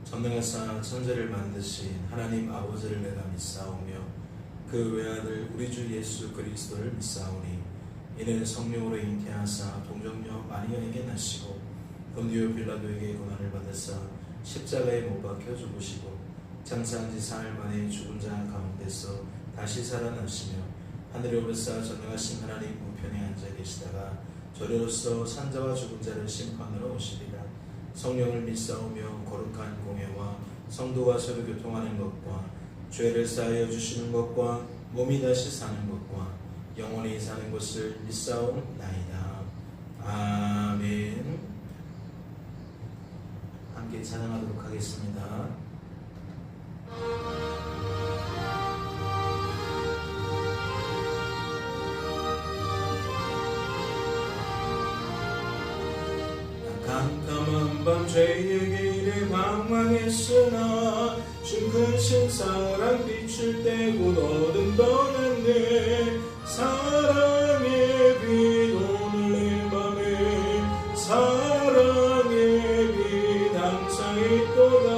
전능하사 천지를 만드신 하나님 아버지를 내가 믿사오며 그 외아들 우리 주 예수 그리스도를 믿사오니 이는 성령으로 잉태하사 동정녀 마리아에게 나시고 본디오 빌라도에게 고난을 받으사 십자가에 못 박혀 죽으시고 장사한 지 사흘 만에 죽은 자 가운데서 다시 살아나시며 하늘에 오르사 전능하신 하나님 우편에 앉아 계시다가 저리로서 산자와 죽은 자를 심판하러 오시리라. 성령을 믿사오며 거룩한 공예와 성도와 서로 교통하는 것과 죄를 사하여 주시는 것과 몸이 다시 사는 것과 영원히 사는 것을 믿사옵나이다. 아멘. 함께 찬양하도록 하겠습니다. 깜깜한 밤 죄에게 이래 방황했으나 주 크신 사랑 빛을 떼고 어둠 떠났네. 사랑의 빛 오늘 내 맘에 사랑의 빛 항상 있도다.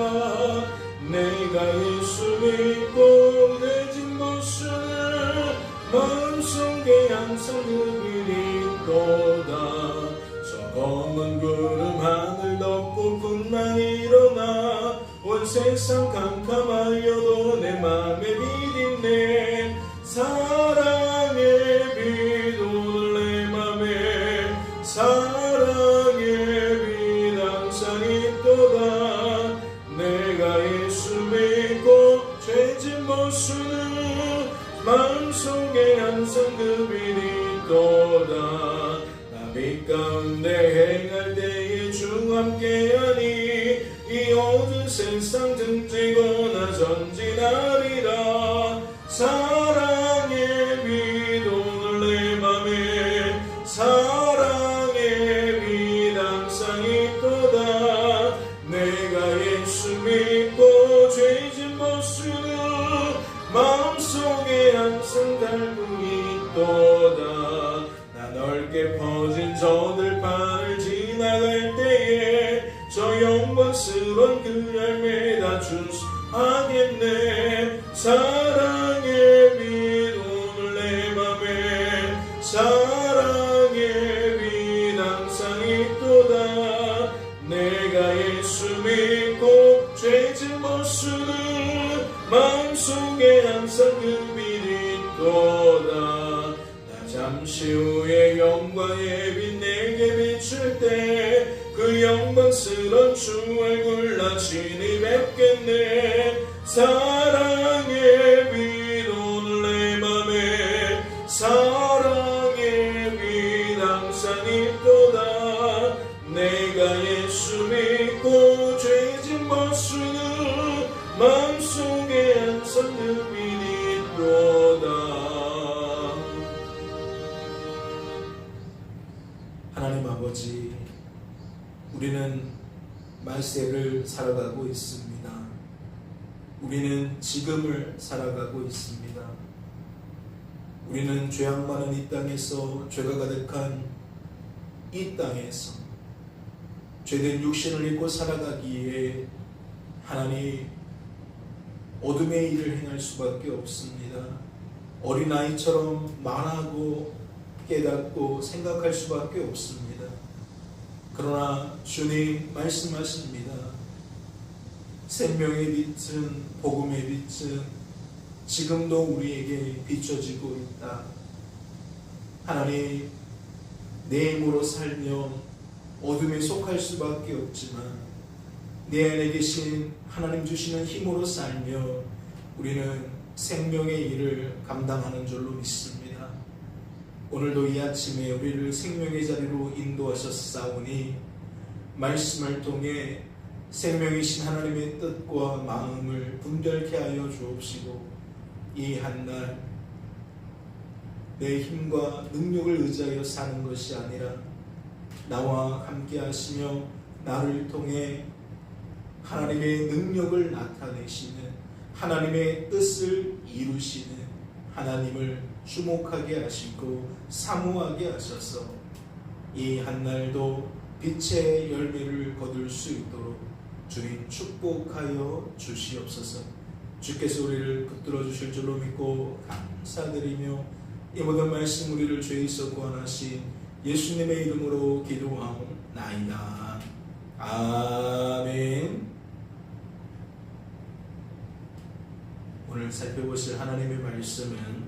내가 예수 믿고 내진 모습을 마음속에 항상 그 빛이 있도다. 검은 구름 하늘 덮고 분만 일어나 온 세상 캄캄하여도 내 맘에 빛 있네. 사랑의 빛 오늘 내 맘에 사랑의 빛 항상 있도다. 내가 예수 믿고 죄진 모습은 마음속에 항상 그 빛이 있도다. 빛 가운데 행할 때에 주 함께하니 이 어두운 세상 등지거나 전진하리라. 사랑의 빛 오늘 내 맘에 사랑의 빛 항상 있도다. 내가 예수 믿고 죄진 모습은 마음속에 항상 달고 있도다. 넓게 퍼진 저 들판을 지나갈 때에 저 영광스러운 그 열매 다 준수하겠네. 사랑의 빛 오늘 내 맘에 사랑의 빛 항상 있도다. 내가 예수 믿고 죄진 모습은 마음속에 항상 그 빛이 있도다. 잠시 후에 영광의 빛 내게 비출 때 그 영광스러운 주 얼굴 나 친히 뵙겠네. 사랑의 빛 오늘 내 맘에 사랑의 빛 항상 있도다. 내가 예수 믿고 죄진 모습은 마음속에 항상 그 빛이 있도다. 하나님 아버지, 우리는 말세를 살아가고 있습니다. 우리는 지금을 살아가고 있습니다. 우리는 죄악 많은 이 땅에서, 죄가 가득한 이 땅에서 죄된 육신을 입고 살아가기에 하나님 어둠의 일을 행할 수밖에 없습니다. 어린아이처럼 말하고 깨닫고 생각할 수밖에 없습니다. 그러나 주님 말씀하십니다. 생명의 빛은, 복음의 빛은 지금도 우리에게 비춰지고 있다. 하나님, 내 힘으로 살며 어둠에 속할 수밖에 없지만 내 안에 계신 하나님 주시는 힘으로 살며 우리는 생명의 일을 감당하는 줄로 믿습니다. 오늘도 이 아침에 우리를 생명의 자리로 인도하셨사오니 말씀을 통해 생명이신 하나님의 뜻과 마음을 분별케 하여 주옵시고 이 한날 내 힘과 능력을 의지하여 사는 것이 아니라 나와 함께 하시며 나를 통해 하나님의 능력을 나타내시는 하나님의 뜻을 이루시는 하나님을 주목하게 하시고 사모하게 하셔서 이 한날도 빛의 열매를 거둘 수 있도록 주님 축복하여 주시옵소서. 주께서 우리를 붙들어 주실 줄로 믿고 감사드리며 이 모든 말씀 우리를 죄에서 구원하신 예수님의 이름으로 기도하옵나이다. 아멘. 오늘 살펴보실 하나님의 말씀은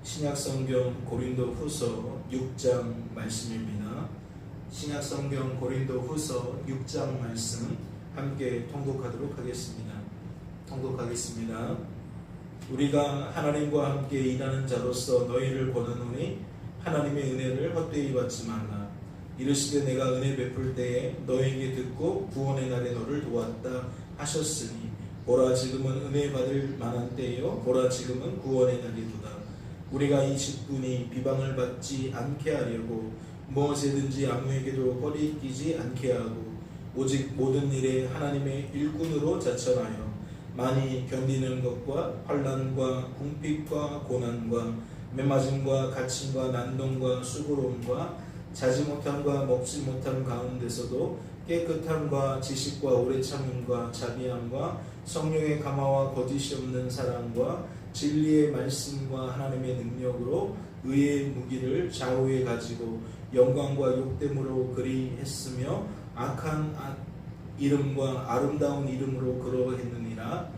신약성경 고린도후서 6장 말씀입니다. 신약성경 고린도후서 6장 말씀 함께 통독하도록 하겠습니다. 통독하겠습니다. 우리가 하나님과 함께 일하는 자로서 너희를 권하노니 하나님의 은혜를 헛되이 받지 말라. 이르시되 내가 은혜 베풀 때에 너희에게 듣고 구원의 날에 너를 도왔다 하셨으니 보라 지금은 은혜 받을 만한 때요 보라 지금은 구원의 날이도다. 우리가 이 직분이 비방을 받지 않게 하려고 무엇이든지 아무에게도 허리 끼지 않게 하고 오직 모든 일에 하나님의 일꾼으로 자처하여 많이 견디는 것과 환난과 궁핍과 고난과 매맞음과 갇힘과 난동과 수고로움과 자지 못함과 먹지 못함 가운데서도 깨끗함과 지식과 오래 참음과 자비함과 성령의 감화와 거짓이 없는 사랑과 진리의 말씀과 하나님의 능력으로 의의 무기를 좌우에 가지고 영광과 욕됨으로 그리 했으며 악한 이름과 아름다운 이름으로 그러했느니라.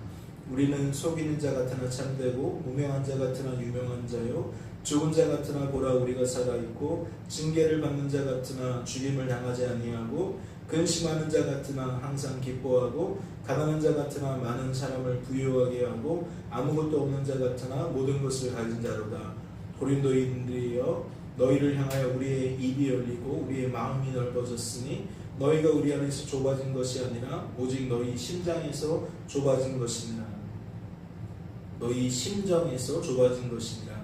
우리는 속이는 자 같으나 참되고 무명한 자 같으나 유명한 자요 죽은 자 같으나 보라 우리가 살아있고 징계를 받는 자 같으나 죽임을 당하지 아니하고 근심하는 자 같으나 항상 기뻐하고 가난한 자 같으나 많은 사람을 부유하게 하고 아무것도 없는 자 같으나 모든 것을 가진 자로다. 고린도인들이여 너희를 향하여 우리의 입이 열리고 우리의 마음이 넓어졌으니 너희가 우리 안에서 좁아진 것이 아니라 오직 너희 심장에서 좁아진 것이니라. 너희 심정에서 좁아진 것이니라.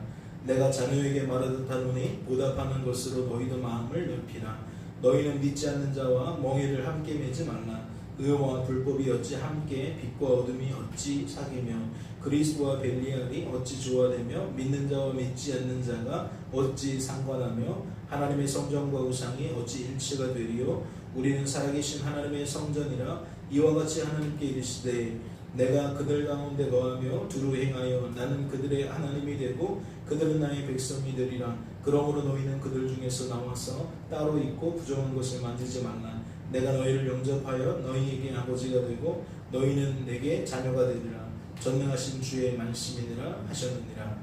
내가 자녀에게 말하듯 하노니 보답하는 것으로 너희도 마음을 넓히라. 너희는 믿지 않는 자와 멍에를 함께 매지 말라. 의와 불법이 어찌 함께 빛과 어둠이 어찌 사귀며 그리스도와 벨리알이 어찌 조화되며 믿는 자와 믿지 않는 자가 어찌 상관하며 하나님의 성전과 우상이 어찌 일치가 되리요. 우리는 살아계신 하나님의 성전이라. 이와 같이 하나님께 이르시되 내가 그들 가운데 거하며 두루 행하여 나는 그들의 하나님이 되고 그들은 나의 백성이 되리라. 그러므로 너희는 그들 중에서 나와서 따로 있고 부정한 것을 만지지 말라. 내가 너희를 영접하여 너희에게 아버지가 되고 너희는 내게 자녀가 되리라. 전능하신 주의 말씀이니라 하셨느니라.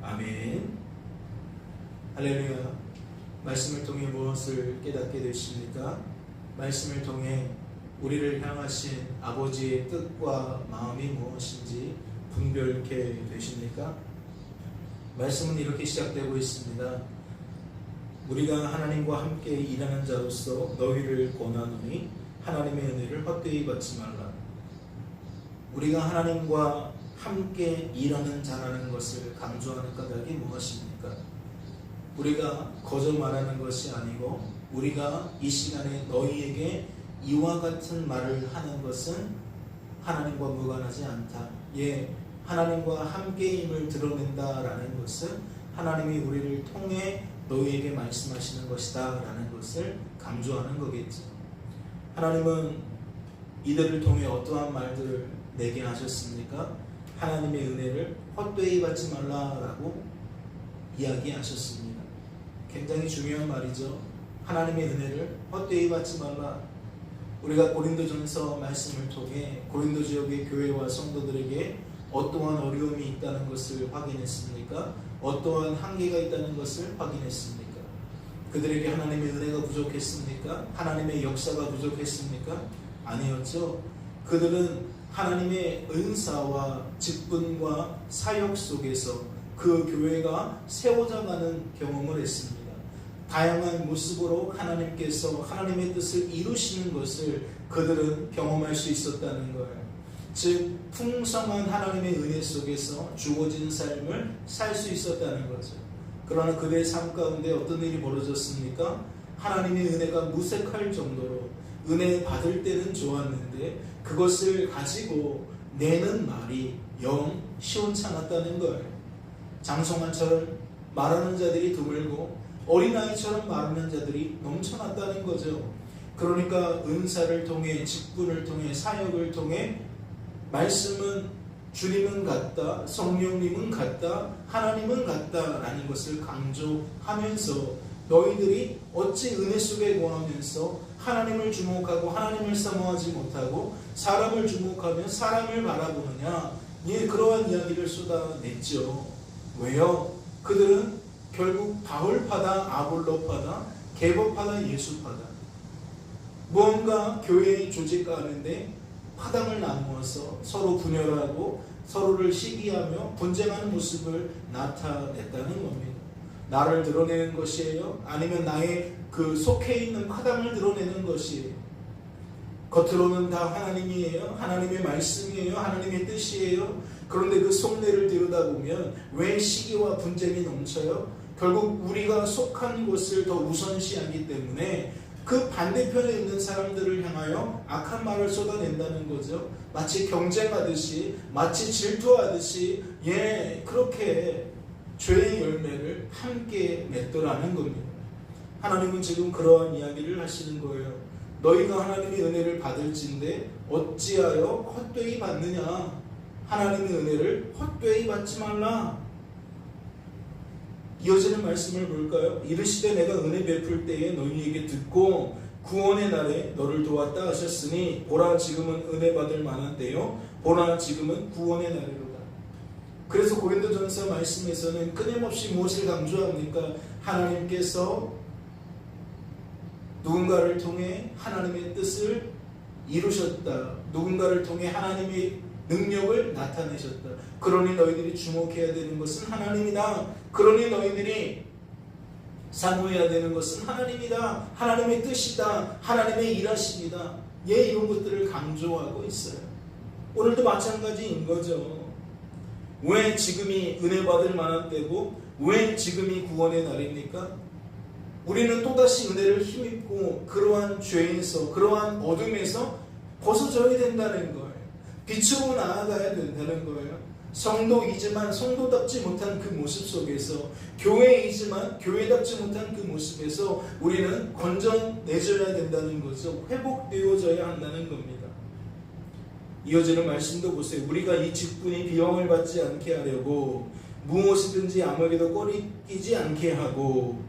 아멘. 할렐루야. 말씀을 통해 무엇을 깨닫게 되십니까? 말씀을 통해 우리를 향하신 아버지의 뜻과 마음이 무엇인지 분별케 되십니까? 말씀은 이렇게 시작되고 있습니다. 우리가 하나님과 함께 일하는 자로서 너희를 권하노니 하나님의 은혜를 헛되이 받지 말라. 우리가 하나님과 함께 일하는 자라는 것을 강조하는 까닭이 무엇입니까? 우리가 거저 말하는 것이 아니고 우리가 이 시간에 너희에게 이와 같은 말을 하는 것은 하나님과 무관하지 않다. 하나님과 함께임을 드러낸다라는 것은 하나님이 우리를 통해 너희에게 말씀하시는 것이다 라는 것을 강조하는 거겠죠. 하나님은 이들을 통해 어떠한 말들을 내게 하셨습니까? 하나님의 은혜를 헛되이 받지 말라라고 이야기하셨습니다. 굉장히 중요한 말이죠. 하나님의 은혜를 헛되이 받지 말라. 우리가 고린도전서 말씀을 통해 고린도 지역의 교회와 성도들에게 어떠한 어려움이 있다는 것을 확인했습니까? 어떠한 한계가 있다는 것을 확인했습니까? 그들에게 하나님의 은혜가 부족했습니까? 하나님의 역사가 부족했습니까? 아니었죠. 그들은 하나님의 은사와 직분과 사역 속에서 그 교회가 세워져가는 경험을 했습니다. 다양한 모습으로 하나님께서 하나님의 뜻을 이루시는 것을 그들은 경험할 수 있었다는 거예요. 즉 풍성한 하나님의 은혜 속에서 주어진 삶을 살 수 있었다는 거죠. 그러나 그들의 삶 가운데 어떤 일이 벌어졌습니까? 하나님의 은혜가 무색할 정도로 은혜 받을 때는 좋았는데 그것을 가지고 내는 말이 영 시원찮았다는 거예요. 장성환처럼 말하는 자들이 드물고 어린아이처럼 말하는 자들이 넘쳐났다는 거죠. 그러니까 은사를 통해, 직분을 통해, 사역을 통해 말씀은 주님은 같다, 성령님은 같다, 하나님은 같다라는 것을 강조하면서 너희들이 어찌 은혜 속에 거하면서 하나님을 주목하고 하나님을 사모하지 못하고 사람을 주목하며 사람을 바라보느냐, 그러한 이야기를 쏟아냈죠. 왜요? 그들은 결국 바울파다, 아볼로파다, 계보파다, 예수파다, 무언가 교회의 조직가하는데 파당을 나누어서 서로 분열하고 서로를 시기하며 분쟁하는 모습을 나타냈다는 겁니다. 나를 드러내는 것이에요? 아니면 나의 그 속해 있는 파당을 드러내는 것이에요? 겉으로는 다 하나님이에요, 하나님의 말씀이에요, 하나님의 뜻이에요. 그런데 그 속내를 들여다보면 왜 시기와 분쟁이 넘쳐요? 결국 우리가 속한 것을 더 우선시하기 때문에 그 반대편에 있는 사람들을 향하여 악한 말을 쏟아낸다는 거죠. 마치 경쟁하듯이, 마치 질투하듯이, 그렇게 죄의 열매를 함께 맺더라는 겁니다. 하나님은 지금 그러한 이야기를 하시는 거예요. 너희가 하나님의 은혜를 받을진데 어찌하여 헛되이 받느냐? 하나님의 은혜를 헛되이 받지 말라. 이어지는 말씀을 볼까요? 이르시되 내가 은혜 베풀 때에 너희에게 듣고 구원의 날에 너를 도왔다 하셨으니 보라 지금은 은혜 받을 만한 때요 보라 지금은 구원의 날이로다. 그래서 고린도전서 말씀에서는 끊임없이 무엇을 강조합니까? 하나님께서 누군가를 통해 하나님의 뜻을 이루셨다. 누군가를 통해 하나님의 능력을 나타내셨다. 그러니 너희들이 주목해야 되는 것은 하나님이다. 그러니 너희들이 사모해야 되는 것은 하나님이다. 하나님의 뜻이다. 하나님의 일하심이다. 이런 것들을 강조하고 있어요. 오늘도 마찬가지인 거죠. 왜 지금이 은혜 받을 만한 때고 왜 지금이 구원의 날입니까? 우리는 또다시 은혜를 힘입고 그러한 죄에서, 그러한 어둠에서 벗어져야 된다는 거예요. 빛으로 나아가야 된다는 거예요. 성도이지만 성도답지 못한 그 모습 속에서, 교회이지만 교회답지 못한 그 모습에서 우리는 건져내줘야 된다는 거죠. 회복되어져야 한다는 겁니다. 이어지는 말씀도 보세요. 우리가 이 직분이 비용을 받지 않게 하려고 무엇이든지 아무에게도 꺼리끼지 않게 하고,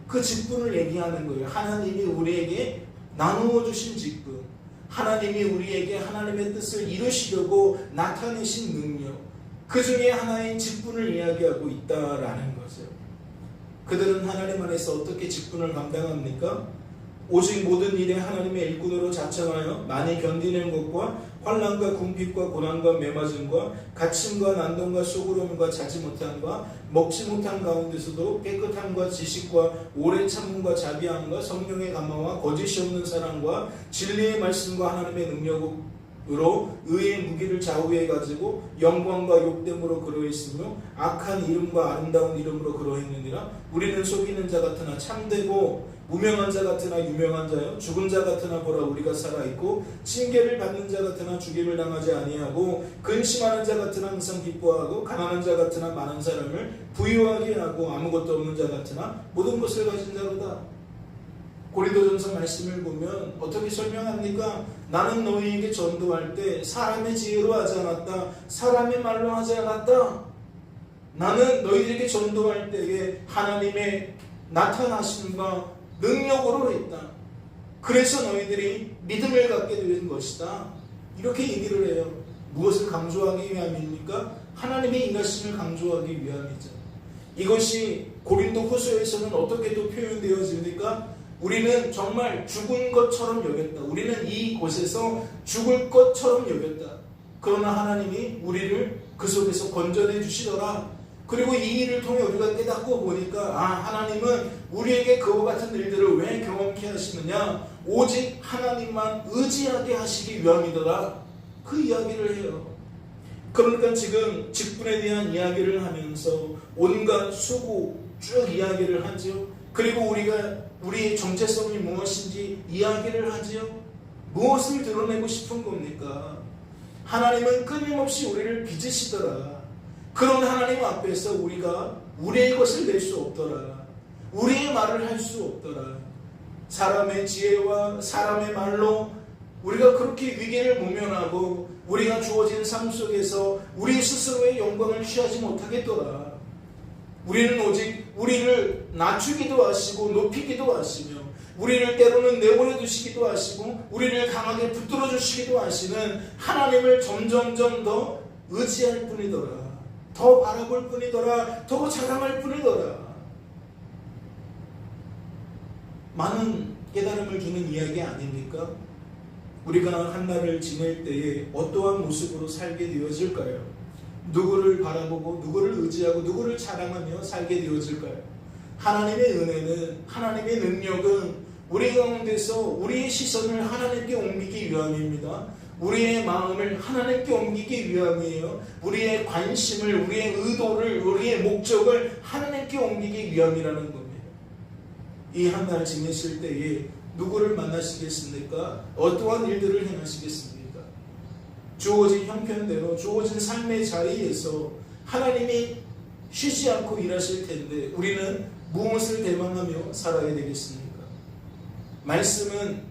그 직분을 얘기하는 거예요. 하나님이 우리에게 나누어 주신 직분, 하나님이 우리에게 하나님의 뜻을 이루시려고 나타내신 능력, 그 중에 하나의 직분을 이야기하고 있다라는 거죠. 그들은 하나님 안에서 어떻게 직분을 감당합니까? 오직 모든 일에 하나님의 일꾼으로 자청하여 많이 견디는 것과 환난과 궁핍과 고난과 매맞음과 갇힘과 난동과 소그러움과 자지 못함과 먹지 못한 가운데서도 깨끗함과 지식과 오래 참음과 자비함과 성령의 감화와 거짓이 없는 사랑과 진리의 말씀과 하나님의 능력으로 의의 무기를 좌우에 가지고 영광과 욕됨으로 그러했으며 악한 이름과 아름다운 이름으로 그러했느니라. 우리는 속이는 자 같으나 참되고 무명한 자 같으나 유명한 자요 죽은 자 같으나 보라 우리가 살아있고 징계를 받는 자 같으나 죽임을 당하지 아니하고 근심하는 자 같으나 항상 기뻐하고 가난한 자 같으나 많은 사람을 부유하게 하고 아무것도 없는 자 같으나 모든 것을 가진 자로다. 고린도전서 말씀을 보면 어떻게 설명합니까? 나는 너희에게 전도할 때 사람의 지혜로 하지 않았다. 사람의 말로 하지 않았다. 나는 너희에게 전도할 때에 하나님의 나타나심과 능력으로 했다. 그래서 너희들이 믿음을 갖게 된 것이다. 이렇게 얘기를 해요. 무엇을 강조하기 위함입니까? 하나님의 일하심을 강조하기 위함이죠. 이것이 고린도 후서에서는 어떻게 또 표현되어집니까? 우리는 정말 죽은 것처럼 여겼다. 우리는 이곳에서 죽을 것처럼 여겼다. 그러나 하나님이 우리를 그 속에서 건져내 주시더라. 그리고 이 일을 통해 우리가 깨닫고 보니까 하나님은 우리에게 그와 같은 일들을 왜 경험케 하시느냐? 오직 하나님만 의지하게 하시기 위함이더라. 그 이야기를 해요. 그러니까 지금 직분에 대한 이야기를 하면서 온갖 수고 쭉 이야기를 하죠. 그리고 우리의 정체성이 무엇인지 이야기를 하죠. 무엇을 드러내고 싶은 겁니까? 하나님은 끊임없이 우리를 빚으시더라. 그런 하나님 앞에서 우리가 우리의 것을 낼 수 없더라. 우리의 말을 할 수 없더라. 사람의 지혜와 사람의 말로 우리가 그렇게 위기를 모면하고 우리가 주어진 삶 속에서 우리 스스로의 영광을 취하지 못하겠더라. 우리는 오직 우리를 낮추기도 하시고 높이기도 하시며 우리를 때로는 내버려 두시기도 하시고 우리를 강하게 붙들어 주시기도 하시는 하나님을 점점점 더 의지할 뿐이더라. 더 바라볼 뿐이더라. 더 자랑할 뿐이더라. 많은 깨달음을 주는 이야기 아닙니까? 우리가 한 날을 지낼 때에 어떠한 모습으로 살게 되어질까요? 누구를 바라보고 누구를 의지하고 누구를 자랑하며 살게 되어질까요? 하나님의 은혜는, 하나님의 능력은 우리 가운데서 우리의 시선을 하나님께 옮기기 위함입니다. 우리의 마음을 하나님께 옮기기 위함이에요. 우리의 관심을, 우리의 의도를, 우리의 목적을 하나님께 옮기기 위함이라는 겁니다. 이 한 날 지내실 때에 누구를 만나시겠습니까? 어떠한 일들을 행하시겠습니까? 주어진 형편대로 주어진 삶의 자리에서 하나님이 쉬지 않고 일하실 텐데 우리는 무엇을 대망하며 살아야 되겠습니까? 말씀은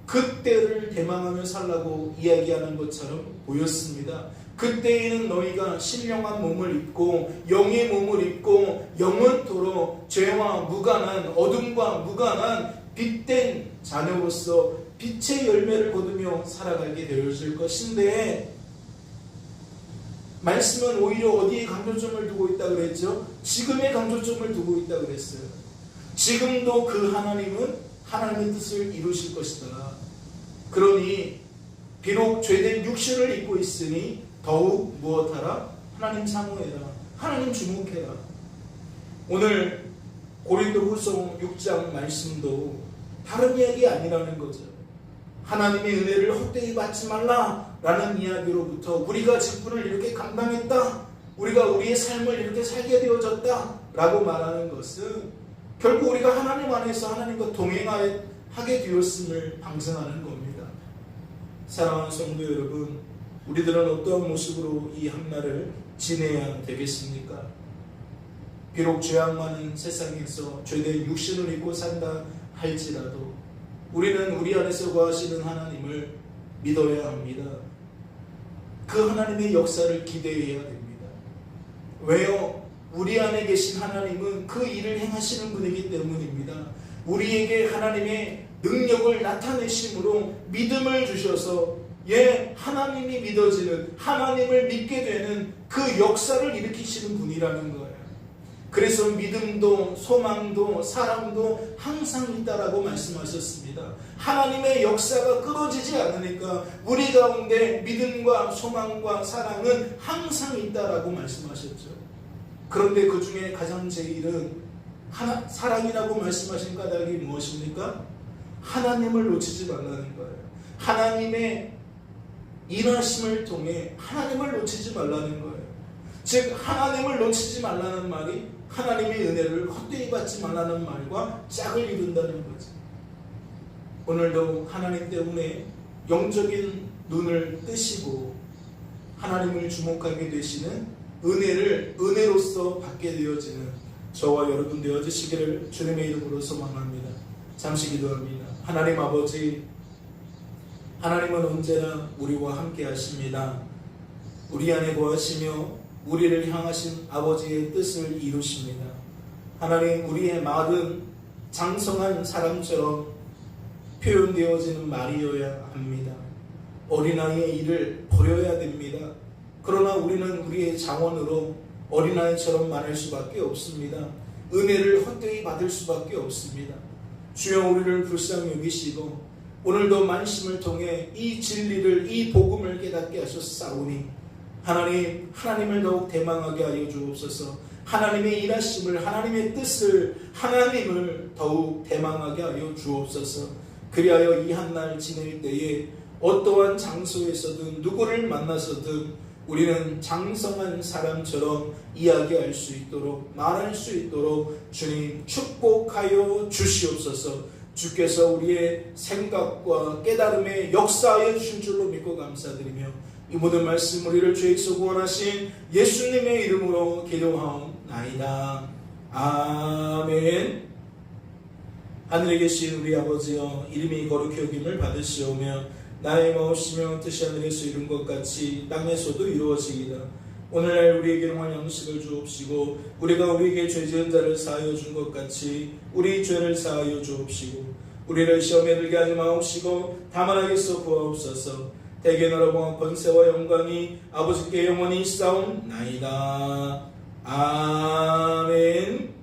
그때를 대망하며 살라고 이야기하는 것처럼 보였습니다. 그때에는 너희가 신령한 몸을 입고 영의 몸을 입고 영원토록 죄와 무관한 어둠과 무관한 빛된 자녀로서 빛의 열매를 거두며 살아가게 되어질 것인데 말씀은 오히려 어디에 강조점을 두고 있다 그랬죠? 지금의 강조점을 두고 있다 그랬어요. 지금도 그 하나님은 하나님의 뜻을 이루실 것이다. 그러니 비록 죄된 육신을 입고 있으니 더욱 무엇하라? 하나님 사모해라. 하나님 주목해라. 오늘 고린도후서 6장 말씀도 다른 이야기 아니라는 거죠. 하나님의 은혜를 헛되이 받지 말라라는 이야기로부터 우리가 직분을 이렇게 감당했다, 우리가 우리의 삶을 이렇게 살게 되어졌다라고 말하는 것은 결국 우리가 하나님 안에서 하나님과 동행하게 되었음을 방증하는 겁니다. 사랑하는 성도 여러분, 우리들은 어떠한 모습으로 이 한날을 지내야 되겠습니까? 비록 죄악 많은 세상에서 죄된 육신을 입고 산다 할지라도 우리는 우리 안에서 거하시는 하나님을 믿어야 합니다. 그 하나님의 역사를 기대해야 됩니다. 왜요? 우리 안에 계신 하나님은 그 일을 행하시는 분이기 때문입니다. 우리에게 하나님의 능력을 나타내심으로 믿음을 주셔서 하나님이 믿어지는, 하나님을 믿게 되는 그 역사를 일으키시는 분이라는 거예요. 그래서 믿음도 소망도 사랑도 항상 있다라고 말씀하셨습니다. 하나님의 역사가 끊어지지 않으니까 우리 가운데 믿음과 소망과 사랑은 항상 있다라고 말씀하셨죠. 그런데 그 중에 가장 제일은 사랑이라고 말씀하신 까닭이 무엇입니까? 하나님을 놓치지 말라는 거예요. 하나님의 일하심을 통해 하나님을 놓치지 말라는 거예요. 즉 하나님을 놓치지 말라는 말이 하나님의 은혜를 헛되이 받지 말라는 말과 짝을 이룬다는 거죠. 오늘도 하나님 때문에 영적인 눈을 뜨시고 하나님을 주목하게 되시는 은혜를 은혜로서 받게 되어지는 저와 여러분 되어지시기를 주님의 이름으로 소망합니다. 잠시 기도합니다. 하나님 아버지, 하나님은 언제나 우리와 함께 하십니다. 우리 안에 거하시며 우리를 향하신 아버지의 뜻을 이루십니다. 하나님, 우리의 말은 장성한 사람처럼 표현되어지는 말이어야 합니다. 어린아이의 일을 버려야 됩니다. 그러나 우리는 우리의 자원으로 어린아이처럼 말할 수밖에 없습니다. 은혜를 헛되이 받을 수밖에 없습니다. 주여, 우리를 불쌍히 여기시고 오늘도 말씀을 통해 이 진리를, 이 복음을 깨닫게 하셨사오니 하나님을 더욱 대망하게 하여 주옵소서. 하나님의 일하심을, 하나님의 뜻을, 하나님을 더욱 대망하게 하여 주옵소서. 그리하여 이 한날 지낼 때에 어떠한 장소에서든 누구를 만나서든 우리는 장성한 사람처럼 이야기할 수 있도록, 말할 수 있도록 주님 축복하여 주시옵소서. 주께서 우리의 생각과 깨달음에 역사하여 주신 줄로 믿고 감사드리며 이 모든 말씀 우리를 죄에서 구원하신 예수님의 이름으로 기도하옵나이다. 아멘. 하늘에 계신 우리 아버지여, 이름이 거룩히 여김을 받으시오며 나의 마옵시며 뜻이 하늘에서 이룬 것 같이 땅에서도 이루어지이다. 오늘날 우리에게 일용할 양식을 주옵시고 우리가 우리에게 죄 지은 자를 사하여 준 것 같이 우리 죄를 사하여 주옵시고 우리를 시험에 들게 하지 마옵시고 다만 악에서 구하옵소서. 대개 나라 봉합 권세와 영광이 아버지께 영원히 있사옵나이다. 아멘.